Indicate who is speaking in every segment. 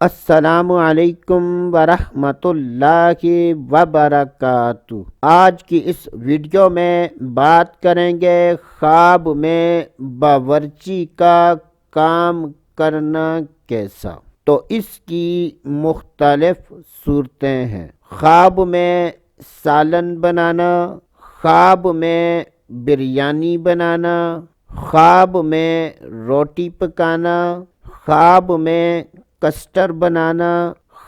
Speaker 1: السلام علیکم ورحمۃ اللہ وبرکاتہ۔ آج کی اس ویڈیو میں بات کریں گے خواب میں باورچی کا کام کرنا کیسا۔ تو اس کی مختلف صورتیں ہیں۔ خواب میں سالن بنانا، خواب میں بریانی بنانا، خواب میں روٹی پکانا، خواب میں کسٹر بنانا،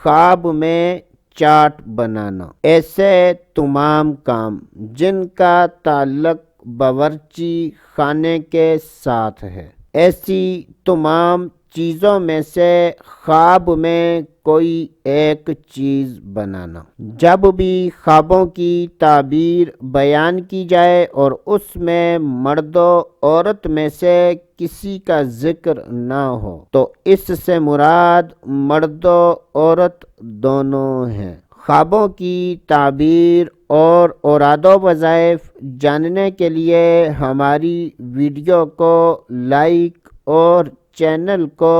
Speaker 1: خواب میں چاٹ بنانا۔ ایسے تمام کام جن کا تعلق باورچی خانے کے ساتھ ہے، ایسی تمام چیزوں میں سے خواب میں کوئی ایک چیز بنانا۔ جب بھی خوابوں کی تعبیر بیان کی جائے اور اس میں مرد و عورت میں سے کسی کا ذکر نہ ہو تو اس سے مراد مرد و عورت دونوں ہیں۔ خوابوں کی تعبیر اور اوراد و وظائف جاننے کے لیے ہماری ویڈیو کو لائک اور چینل کو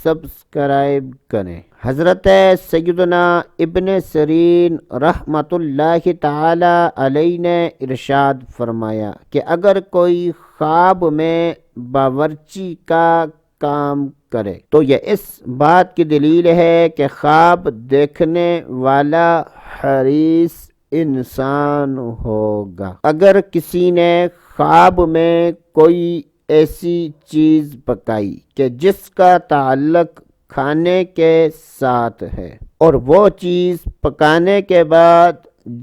Speaker 1: سبسکرائب کریں۔ حضرت سیدنا ابن سیرین رحمۃ اللہ تعالی علیہ نے ارشاد فرمایا کہ اگر کوئی خواب میں باورچی کا کام کرے تو یہ اس بات کی دلیل ہے کہ خواب دیکھنے والا حریص انسان ہوگا۔ اگر کسی نے خواب میں کوئی ایسی چیز پکائی کہ جس کا تعلق کھانے کے ساتھ ہے اور وہ چیز پکانے کے بعد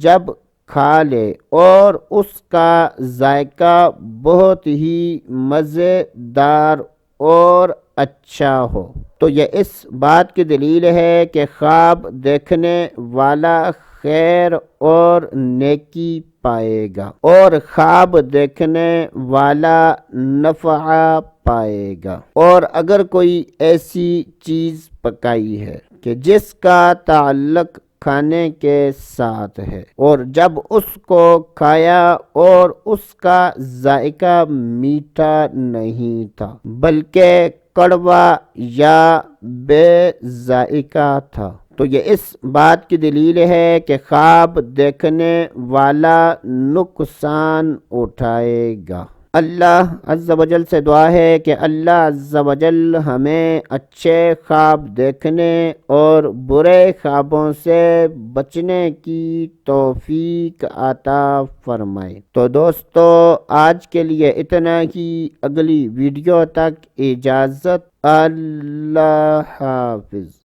Speaker 1: جب کھا لے اور اس کا ذائقہ بہت ہی مزیدار اور اچھا ہو تو یہ اس بات کی دلیل ہے کہ خواب دیکھنے والا خیر اور نیکی پائے گا اور خواب دیکھنے والا نفع پائے گا۔ اور اگر کوئی ایسی چیز پکائی ہے کہ جس کا تعلق کھانے کے ساتھ ہے اور جب اس کو کھایا اور اس کا ذائقہ میٹھا نہیں تھا بلکہ کڑوا یا بے ذائقہ تھا تو یہ اس بات کی دلیل ہے کہ خواب دیکھنے والا نقصان اٹھائے گا۔ اللہ عز و جل سے دعا ہے کہ اللہ عز و جل ہمیں اچھے خواب دیکھنے اور برے خوابوں سے بچنے کی توفیق عطا فرمائے۔ تو دوستو آج کے لیے اتنا ہی، اگلی ویڈیو تک اجازت، اللہ حافظ۔